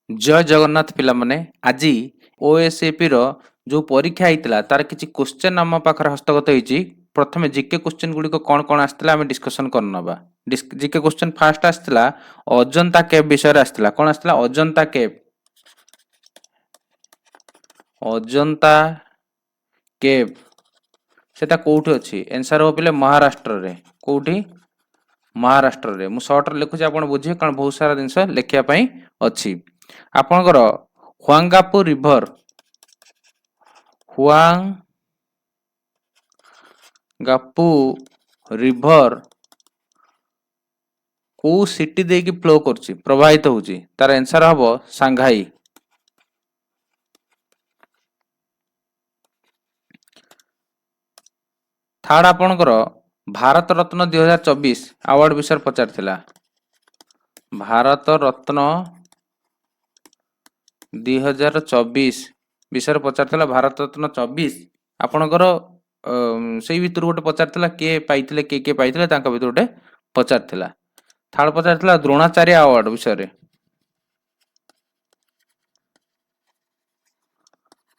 जय जगन्नाथ पिला माने आज ओएसएपी रो जो परीक्षा होता तार किसी क्वेश्चन आम पाखे हस्तगत होती। प्रथम जीके क्वेश्चन गुड़िक कौन कौन आसला आम डिस्कसन करनवा। जीके क्वेश्चन फास्ट आसला अजंता केव विषय आसला। कौन आसला अजंता केव। अजंता केव सेटा कोठी अछि आंसर हो पिले महाराष्ट्र रे। कोठी महाराष्ट्र रे। मु शॉर्ट रे लिखुछि आपण बुझिए कारण बहुत सारा जिंस लेखिया पई अछि। आपनकर हुआंगापु रिवर हुआंगापु रिवर को सिटी दे की फ्लो करछि प्रवाहित होछि तार आंसर हबो सांघाई। थर्ड आपनकर भारत रत्न 2024 अवार्ड विषय पचारथिला। भारत रत्न 2024 विषय पचारथिला। भारत रत्न 24 आपनकर सेई भितर गोटे पचारथिला के पाइथिले के पाइथिले तांका भितर गोटे पचारथिला। थर्ड पचारथिला द्रोणाचार्य अवार्ड विषय रे।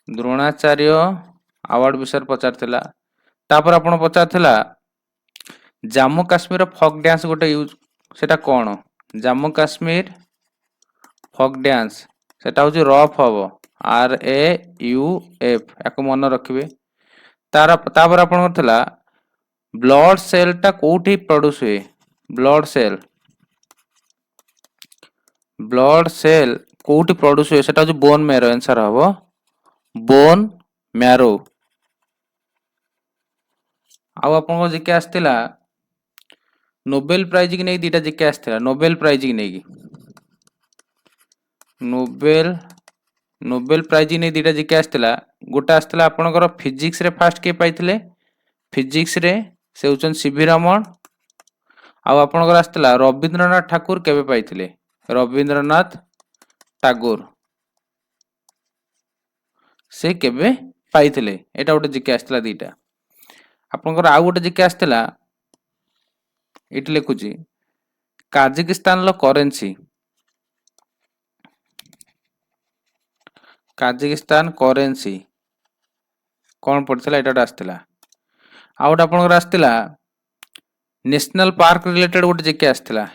द्रोणाचार्य अवार्ड विषय पचारथिला। तापर आपण पचारथिला जम्मू काश्मीर फोक डांस गोटे यूज सेटा कोन। जम्मू काश्मीर फोक डांस सेटा होची रफ हबो RAUF याको मन रखिबे। तापर आपण करथिला ब्लड सेल टा कोठी प्रोड्यूस हुए। ब्लड सेल कोठी प्रोड्यूस हुए सेटा होची बोन मैरो आंसर हबो बोन मैरो। आउ आपन जिके आस्तिला नोबेल प्राइज की नहीं दीटा जिके आस्तिला नोबेल प्राइज की नहीं नोबेल प्राइज की नहीं दीटा जिके आस्तिला। गोटे आस्तिला आपनकर फिजिक्स रे फास्ट के पाइथिले फिजिक्स रे से होचन सीवी रमन। आउ आपनकर आस्तिला रविंद्रनाथ ठाकुर केबे पाइथिले रविंद्रनाथ टागोर से केबे पाइथिले एटा गोटे जिके आस्तिला दीटा। आपनकर आउ गोटे जिके आस्तिला एटी लिखुची काजाकिस्तान लो करेंसी काजाकिस्तान करेंसी कौन पड़ता एटा आसला। आउ गोटे आपनकर आसला नेशनल पार्क रिलेटेड गोटे जिके आसला।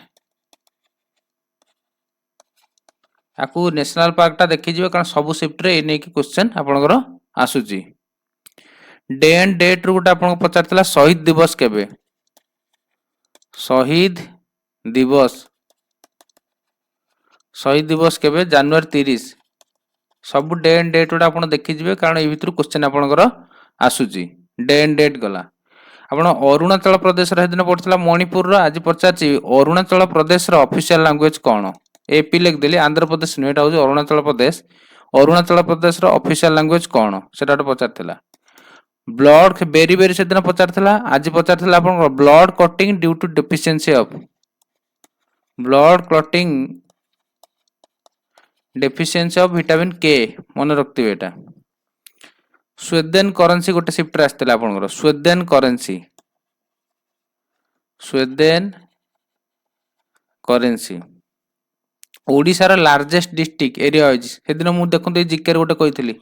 आपको नेशनल पार्क टा देखि जिवे कारण सब शिफ्ट रे एने की क्वेश्चन आपनकर आसुची। डे एंड डेट रू गोटे आपन पचारथिला शहीद दिवस केबे। शहीद दिवस केबे जनवरी 30। सब डे एंड डेट उडा आपन देखि जिवे कारण ए भितरु क्वेश्चन आपनकर आसुची। डे एंड डेट गला। आपण अरुणाचल प्रदेश रे दिन पड़थिला मणिपुर रो आज पचारची अरुणाचल प्रदेश रो ऑफिशियल लैंग्वेज कोन। एपी लिख देली आंध्र प्रदेश नुएटा हो अरुणाचल प्रदेश। अरुणाचल प्रदेश रो ऑफिशियल लैंग्वेज कोन सेटा पचारथिला। ब्लड बेरी बेरी से दिन पचारथिला आज पचारथिला आपन blood cutting due to deficiency of blood clotting deficiency of vitamin K मन रखथिबे एटा। स्वीडेन करेंसी गोटे शिफ्ट रे आस्थिला आपनकर स्वीडेन करेंसी ओडिसा रो लार्जेस्ट डिस्ट्रिक्ट एरिया होइछ सेदिन मु देखंत जिके रे गोटे कहितली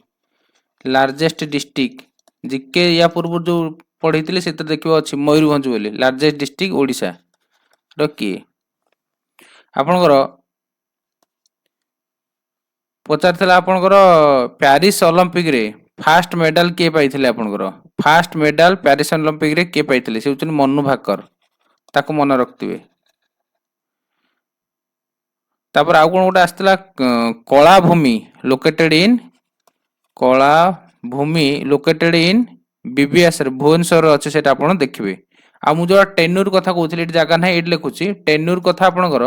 लार्जेस्ट डिस्ट्रिक्ट जिके या पूर्व जो पढैतिले सेते देखिबो अछि मयूरभंज बोली लार्जेस्ट डिस्ट्रिक्ट ओडिसा रो की। आपनकर पचारथिला आपनकर पेरिस ओलंपिक रे फास्ट मेडल के पाइथिले आपनकर फास्ट मेडल पेरिस ओलंपिक रे के पाइथिले से उचन मनु भाकर ताको मन रखथिबे। तापर आउ कोन गोटे आस्थिला कला भूमि लोकेटेड इन बीबीएस रे भुवनेश्वर अछि सेटा आपण देखिबे। आ मु जो टेन्यूर कथा कहउथिले एटी जागा नै एटी लिखुची टेन्यूर कथा आपनकर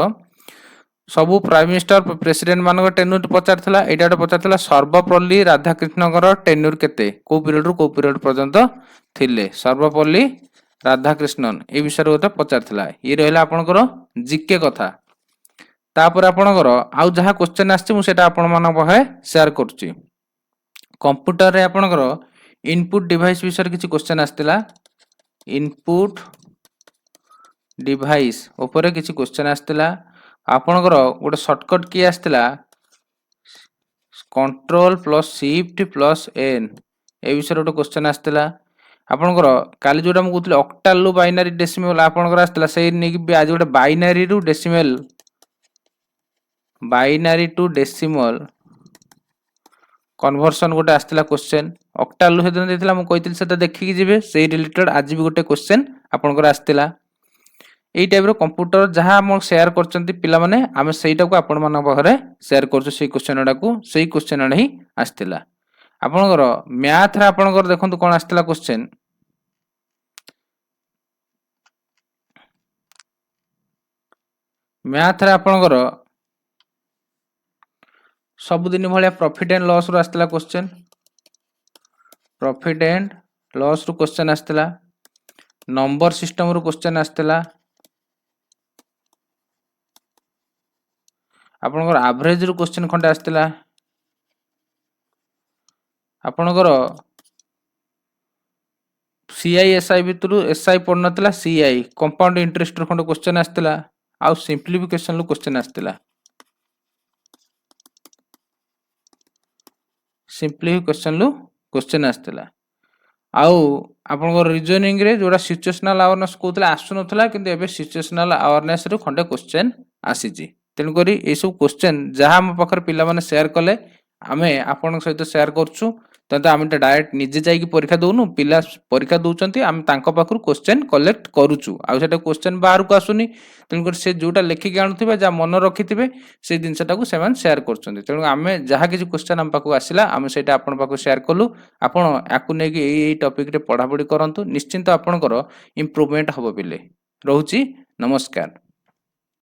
सबु प्राइम मिनिस्टर प्रेसिडेंट मानक टेन्यूर पचारथिला। एटा पचारथिला सर्वपल्ली राधाकृष्णकर टेन्यूर केते को पीरियड पर्यंत थिले सर्वपल्ली राधाकृष्णन ए विषय रे पचारथिला। ये रहला आपनकर जीके कथा। तापर आपनकर आउ जहा क्वेश्चन आछि मु सेटा आपन मानक पाखे शेयर करछि। कंप्यूटर रे आपनकर इनपुट डिवाइस विषय किछि क्वेश्चन आस्थिला। इनपुट डिवाइस ऊपर किछि क्वेश्चन आस्थिला। आपनकर गोटे शॉर्टकट की आस्थिला control plus shift plus N ए विषय गोटे क्वेश्चन आसला आपनकर काली जोटा मु कहतले ऑक्टाल रु बाइनरी डेसिमल आपनकर आसला सेही नेकी आज गोटे बाइनरी रु decimal binary to decimal conversion गोटे आसला क्वेश्चन ऑक्टाल रु हेदिन देथिला मु कहितली सेटा देखि जिवे सेही रिलेटेड आज भी गोटे क्वेश्चन आपनकर आसला एई टाइप रो कंप्यूटर जहां हम शेयर करचंती पिला माने आमे सेईटा को आपन मन बहरे शेयर करछु सेई क्वेश्चन को सेई क्वेश्चन ही आस्तिला आपनकर मैथ रे आपनकर देखंतु कोन आस्तिला क्वेश्चन मैथ रे आपनकर सब दिन भलिया प्रॉफिट एंड लॉस रो आस्तिला क्वेश्चन प्रॉफिट एंड लॉस रो क्वेश्चन आस्तिला नंबर सिस्टम रो क्वेश्चन आस्तिला आपनकर एवरेज रो क्वेश्चन खंडे आस्तिला आपनकर सीआई एसआई भितरु एसआई पड़ नतला सीआई कंपाउंड इंटरेस्ट रो खंडे क्वेश्चन आस्तिला आउ सिंप्लिफिकेशन रो क्वेश्चन आस्तिला सिंप्लिफिकेशन रो क्वेश्चन आस्तिला आउ आपनकर रीजनिंग रे जोडा सिचुएशनल अवेयरनेस कोतला आसु नथला किंतु एबे सिचुएशनल अवेयरनेस रो खंडे क्वेश्चन आसीची तेन करी ए सब क्वेश्चन जहां हम पाखर पिला माने शेयर कले आमे आपन सहित शेयर करछु तंत आमे डायरेक्ट निजे जाई की परीक्षा दोनु पिला परीक्षा दोचंती आमे तांको पाखरु क्वेश्चन कलेक्ट करूछु आ सेटा क्वेश्चन बाहर को आसुनी तेन कर से जोटा लेखि के आनुथिबे जा मन रखिथिबे से दिनसटा को सेमान शेयर करचंती तेन आमे जहा किछि क्वेश्चन हम पाखु आसिला आमे सेटा आपन पाखु शेयर कलु आपन याकु नै कि एई टॉपिक रे पढा पढी करंतु निश्चिंत आपन कर इंप्रूवमेंट हबो बिले रहउची नमस्कार।